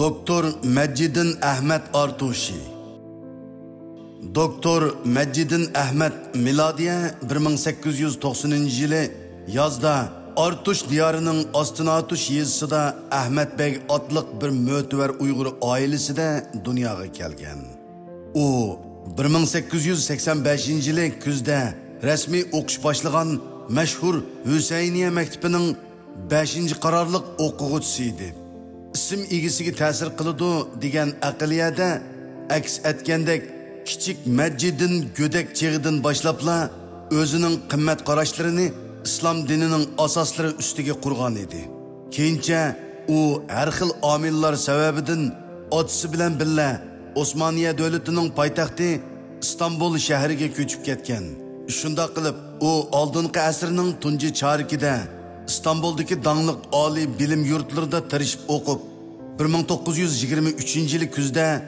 Doktor Majidin Ahmed Artushi. Doktor Majidin Ahmed miladiye 1890 yazda Artush diyarının Astinatush yezisida Ahmed Bey adlık bir mötüver Uygur aileside dünyaya gelgen. O 1885 kuzda resmi okuş başlagan meşhur Hüseyniye Mektebining 5. qarorliq o'quvchisi. İsim egisiga ta'sir qiladi degan aqliyada aks etgandek kichik Majidin go'dak chig'idan boshlabla o'zining qimmat qarashlarini islom dinining asoslari ustiga qurgan edi. Keyincha u har xil omillar sababidan otasi bilan birga Osmoniya davlatining poytaxti Istanbul shahriga ko'chib ketgan. Shunda qilib u oldingi asrning tunji chorakida İstanbul'daki dağlık ali bilim yurtlarında tarışıp okup 1923 kuzda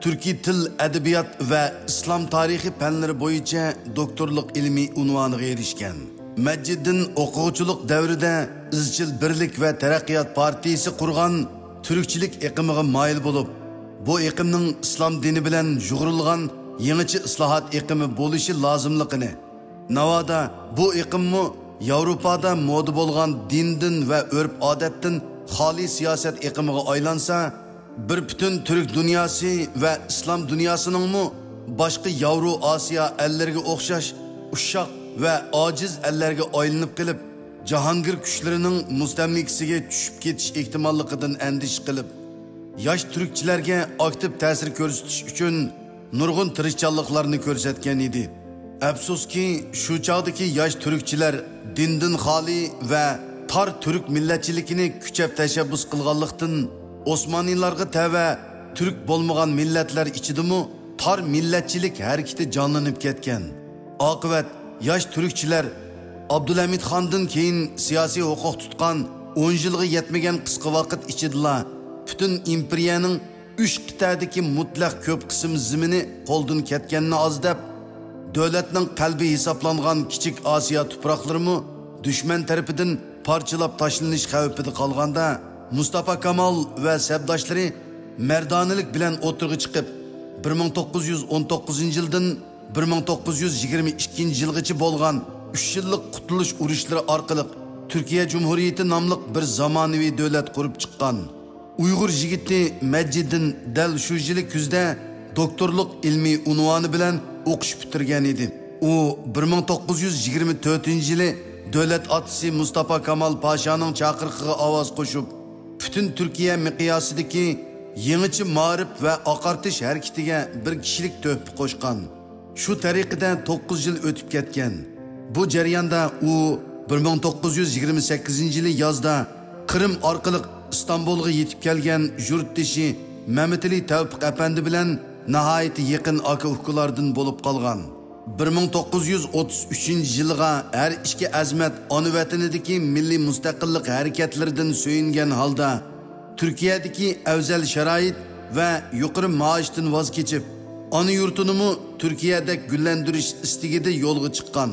Türkiye Til Edebiyat ve İslam tarihi fenleri boyunca doktorluk ilmi unvanıga erişken. Majidin o'quvchilik davrida izchil birlik ve taraqqiyot partiyasi qurgan Türkçilik iqimiga mayil bo'lib, bu iqimning islom dini bilan jug'urilgan yangicha islohot iqimi bo'lishi lozimligini, navoda bu iqimmi Yevropada moda bo'lgan dindin ve örf odatdan xoli siyosat iqimiga aylansa, bir bütün Türk dünyası ve İslam dünyasının mu başka Yavru Asiya ellerine o'xshash uşak ve aciz ellerine aylanıp qilib, Jahongir kuchlarının mustamlikasiga tushib ketish ehtimolligidan endish qilib, yosh turkchilarga aktiv ta'sir ko'rsatish uchun nurg'un tirishchanliklarni ko'rsatgan edi. Afsuski shu chog'dagi yosh turkchilar dindin xoli ve tar Türk milletçilikini küçep teşebbüs qilganlikdan Osmanlılarga tava Türk bo'lmagan milletler ichidimi tar milletçilik hareketi canlanıp ketgan. Oqibat yosh turkchilar Abdülhamid Xondan keyin siyosiy huquq tutgan 10 yilga yetmagan qisqa vaqt ichida bütün imperiyaning 3 qit'adagi mutlaq ko'p qism zimini qo'ldan ketganini ozdab, davlatning qalbi hisoblangan kichik Osiyo tuproqlarimi düşman tarafidan parçalab tashlanish xavfida qolganda Mustafa Kemal ve sabdoshlari merdonilik bilan o'tirg'i chiqib 1919 yildan 1922 yilgacha bo'lgan 3 yillik qutuluş urushlari orqali Türkiye Cumhuriyeti namliq bir zamonaviy davlat qurib chiqqan. Uyg'ur yigiti Majidin dal shu yili kuzda doktorluk ilmi unvoni bilan o'qish bitirgan edi. U 1924 yili davlat atisi Mustafa Kemal Paşa'nın chaqiriqiga ovoz qo'shib, bütün Türkiye miqyosidagi yangicha ma'rif ve aqartish harakatiga bir kishilik to'hfa qo'shgan. Shu tariqada 9 yil o'tib ketgan. Bu jarayonda u 1928 yili yozda Qrim orqali İstanbulga yetib kelgan yurtdoshi Mehmetali Tevfik Efendi bilan nihoyat yaqin aka-ukalardan bo'lib qolgan. 1933 yılga her iki azmet ana vatanidagi milliy mustaqillik harakatlaridan so'yingan holda Türkiye'deki afzal sharoit ve yuqori maoshdan voz kechib, ana yurtini Türkiye'de gullantirish istigida yo'lga chiqqan.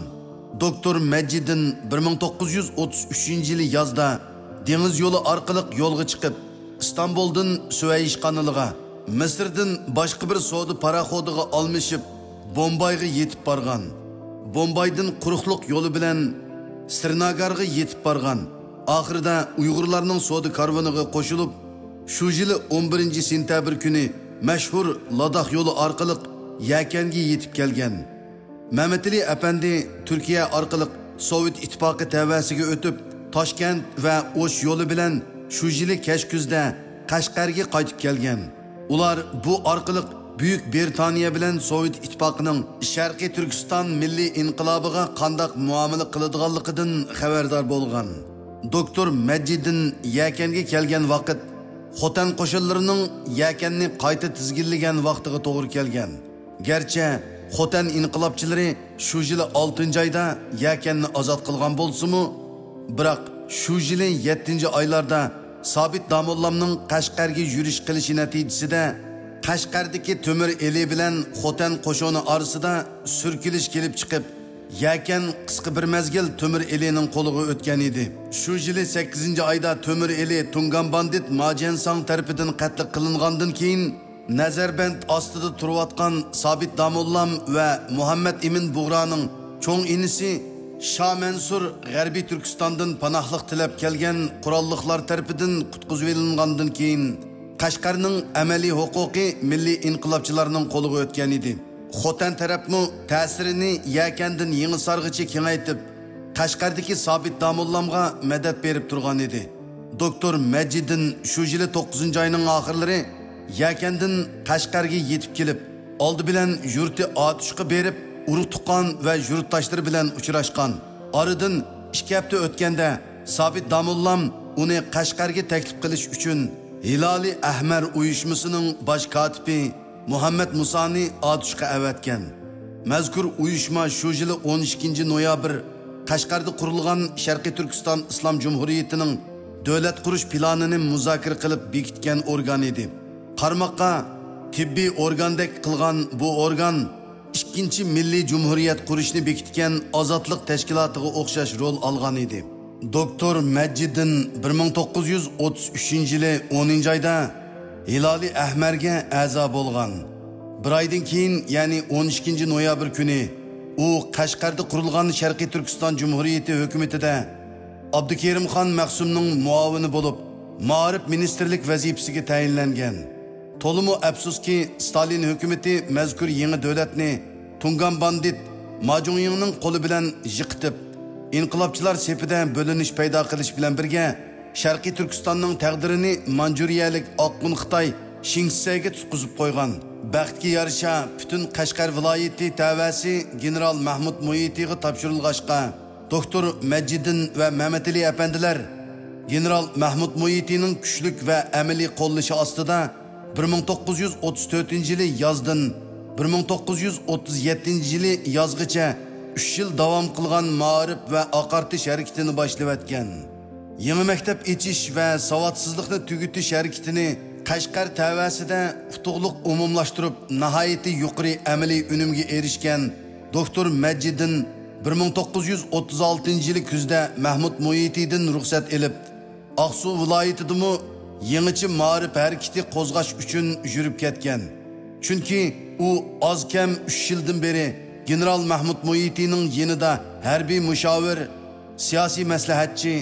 Doktor Majidin 1933 yili yozda dengiz yo'li orqali yo'lga chiqib, İstanbul'dan Süveyş kanaliga, Mısır'dan başka bir savdo paraxodiga almışıp Bombayga yetib bargan. Bombaydan quruqliq yo'li bilan Sirnagarga yetib bargan. Oxirida Uyg'urlarning savdo karvoniga qo'shilib, shu yili 11 sentabr kuni mashhur Ladakh yo'li orqali Yakanga yetib kelgan. Mehmetali Efendi Türkiye orqali Sovet ittifoqi tavasiga o'tib, Toshkent va O'sh yo'li bilan shu yili kech kuzda Qashqarga qaytib kelgan. Ular bu orqali Büyük Britaniya bilan Sovet ittifoqining Sharqiy Turkiston milliy inqilobiga qandaq muomala qiladiganligidan xabardor bo'lgan. Doktor Majidin Yakanga kelgan vaqt Xotan qo'shinlarining Yakanni qayta tizginlagan vaqtiga to'g'ri kelgan. Garchi Xotan inqilobchilari shu yil 6 oyda Yakanni ozod qilgan bo'lsa-mu, biroq shu yil 7 oylarda Sabit Damollamning Qashqarga yurish qilishi natijasida Qashqardagi Tömür eli bilan Xotan qo'shoni orasida surkilish kelib chiqib, yakan qisqa bir mezgil Tömür elining qo'liga o'tgan edi. Shu yili 8-oyda Tömür eli Tungan bandit Majensang tarafidan qatl qilingandan keyin nazarband ostida turayotgan Sabit Damollam va Muhammad Emin Bug'roning cho'ng inisi Shah Mansur G'arbiy Turkistondan panohlik tilab kelgan qurolliqlar tarafidan qutqizib olingandan keyin Qashqarning amaliy huquqi milliy inqilobchilarning qo'liga o'tgan edi. Xotan tarafmi ta'sirini Yakandan Yangisargacha kengaytib, Qashqardagi Sabit Damollamga madad berib turgan edi. Doktor Majidin shu yili 9-oyning oxirlari Yakandan Qashqarga yetib kelib, oldi bilan yurti otishga berib, urug' tuqqan va yurtdoshlari bilan uchrashgan. Oradan 2 hafta o'tganda Sabit Damollam uni Qashqarga taklif qilish uchun Hilali Ahmar uyushmasining bosh kotibi Muhammad Musani otishga avatgan. Mazkur uyushma shu yili 12-noyabr Qashqarda qurilgan Sharqiy Turkiston Islom Jumhuriyatining davlat qurish planini muzokara qilib bekitgan organ edi. Qarmoqqa tibbiy organdek qilgan bu organ ikkinchi milliy jumhuriyat qurishni bekitgan ozodlik tashkilotiga o'xshash rol olgan edi. Doktor Majidin 1933-yili 10-oyda Hilali Ahmarga a'zo bo'lgan. Bir oydan keyin, ya'ni 12-noyabr kuni u Qashqarda qurilgan Sharqiy Turkiston Jumhuriyati hukumatida Abdukerimxon Maqsumning muavini bo'lib, Ma'rif ministrlik vazifasiga tayinlangan. Tolumu afsuski Stalin hukumati mazkur yangi davlatni Tungan bandit Majungyingning qo'li bilan yiqitib, inqilobchilar sepida bo'linish paydo qilish bilan birga Sharqiy Turkistonning taqdirini Manjuriyalik Oqqun Xitoy Shingsayga tutqizib qo'ygan. Baxtga yarasha butun Qashqar viloyati tavasi general Mahmud Muhitiga topshirilg'ashqa Doktor Majidin va Mamatali apandilar general Mahmud Muhitining kuchlik va amaliy qo'llashi ostida 1934-yili yozdan 1937-yili yozgacha 3 yil davom qilgan ma'rif va oqartish harakatini boshlab o'tgan. Yangi maktab echish va savodsizlikni tugutish harakatini Qashqar tavasida utuqliq umumlashtirib, nihoyatda yuqori amaliy unumga erishgan Doktor Majidin 1936-yili kuzda Mahmud Muhitidan ruxsat elib, Aqsu viloyatidimi yangicha ma'rif harakati qo'zg'ash uchun yurib ketgan. Chunki u oz kam 3 yildan beri general Mahmud Muhitining yanida harbiy mushavir, siyosiy maslahatchi,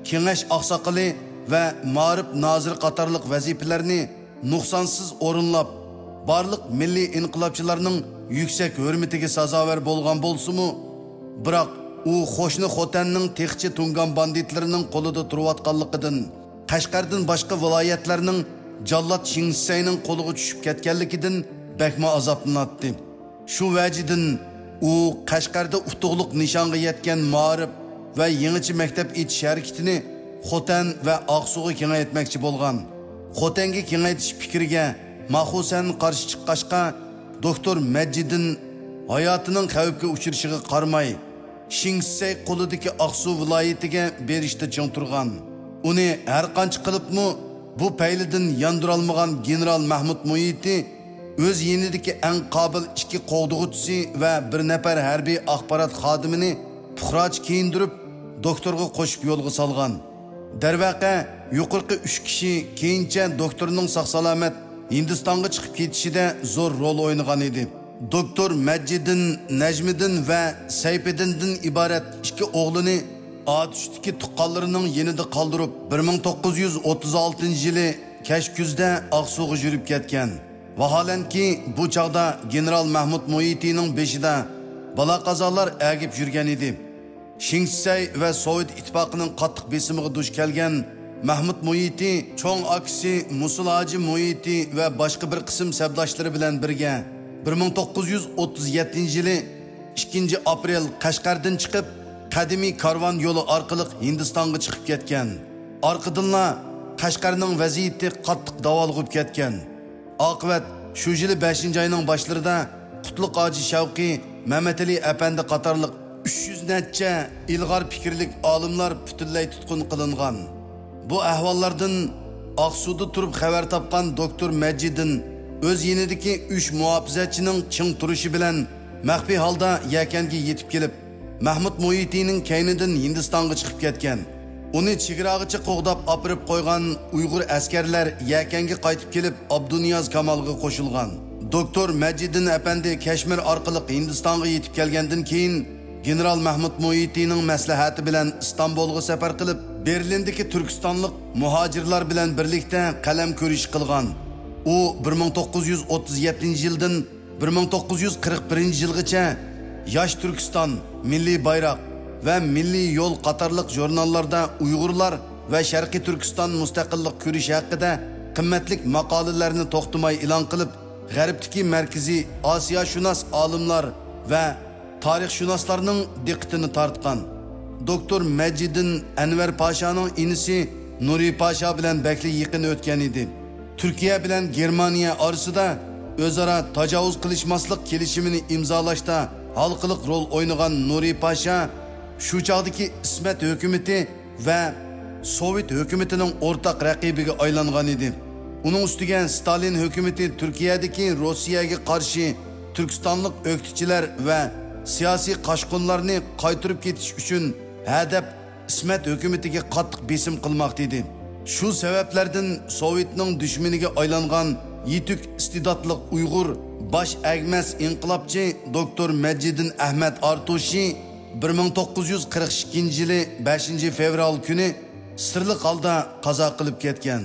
kengash oqsoqoli va ma'rif nozir qatorliq vazifalarni nuqsonsiz o'rinlab, barliq milliy inqilobchilarning yuksak hurmatiga sazovor bo'lgan bo'lsa-mu, biroq u qo'shni Xotanning texchi Tungan banditlarining qo'lida turayotganligidan, Qashqardan boshqa viloyatlarning Jallod Shingsayning qo'liga tushib ketganligidan bakma azoblanatdi. Shu vajidan u Qashqarda utuqliq nishonga yetgan ma'rif va yangicha maktab etish harakatini Xotan va Aqsuga kengaytmoqchi bo'lgan. Xotanga kengaytish fikriga maxusan qarshi chiqqashqa Doktor Majidin hayotining xavfga uchrishiga qaramay Shingsay qo'lidagi Aqsu viloyatiga berishda chong turgan. Uni har qancha qilibmi bu paylidan yandurolmagan general Mahmud Muhiti o'z yenidagi eng qobil 2 qo'g'dug'uchisi va bir nafar harbiy axborot xodimini puxroch kiyindirib doktorga qo'shib yo'lga solgan. Darvaqa yuqorqi 3 kishi keyincha doktorning sog'-salomat Hindistonga chiqib ketishida zo'r rol o'ynagan edi. Doktor Majidin, Najmiddin va Sayfiddindan iborat 2 o'g'lini Atushdagi tuqqanlarining yanida qoldirib 1936-yili kash kuzda Aqsuga yurib ketgan. Vaholanki bu chaqda general Mahmud Muhitining beshida balo qazolar agib yurgan edi. Shingsay va Sovet ittifoqining qattiq besimiga duch kelgan Mahmud Muhiti, cho'ng aksi Musul Hoji Muhiti va boshqa bir qism sabdoshlari bilan birga 1937-yili 2-aprel Qashqardan chiqib, qadimiy karvon yo'li orqali Hindistonga chiqib ketgan. Orqadanla Qashqarning vaziyati qattiq davolg'ib ketgan. Oqibat shu yili 5-oyning boshlarida Qutluq Hoji Shavqi, Mamatali apandi qatorliq 300 necha ilg'or fikrlik olimlar butunlay tutqun qilingan. Bu ahvollardan Aqsuda turib xabar topgan Doktor Majidin o'z yenidagi 3 muhofizatchining ching turishi bilan maxfiy holda Yakanga yetib kelib, Mahmud Muhitining kaynidan Hindistonga chiqib ketgan. Uni chegaragacha qo'g'dab opirib qo'ygan Uyg'ur askarlar Yakanga qaytib kelib Abduniyoz Kamolga qo'shilgan. Doktor Majidin Apandi Kashmir orqali Hindistonga yetib kelgandan keyin General Mahmud Muhitining maslahati bilan Istanbulga safar qilib, Berlindagi Turkistonlik muhojirlar bilan birlikda qalam ko'rish qilgan. U 1937-yildan 1941-yilgacha Yosh Turkiston, Milliy bayroq va Milliy yo'l qatorliq jurnallarda Uyg'urlar va Sharqiy Turkiston mustaqillik ko'rishi haqida qimmatli maqolalarni to'xtamay e'lon qilib, G'arbdagi markaziy Osiyo-shunos olimlar va tarixshunoslarning diqqatini tortgan. Doktor Majidin Anvar Pashaning inisi Nuri Pasha bilan bakli yaqin o'tgan edi. Turkiya bilan Germaniya orasida o'zaro tajovuz qilishmaslik kelishimini imzolashda halqiliq rol o'ynagan Nuri Pasha shu chog'dagi İsmet hukumati va Sovet hukumatining o'rtaq raqibiga aylangan edi. Uning ustiga Stalin hukumati Turkiyadagi Rossiyaga qarshi Turkistonlik o'qituvchilar va siyosiy qashqunlarni qaytarib ketish uchun hadab İsmet hukumatiga qattiq besim qilmoqda edi. Shu sabablardan Sovetning dushmaniga aylangan yetuk istidodli Uyg'ur bosh agmas inqilobchi Doktor Majidin Ahmad Artushi 1942-yili 5 fevral kuni sirli holda qazo qilib ketgan.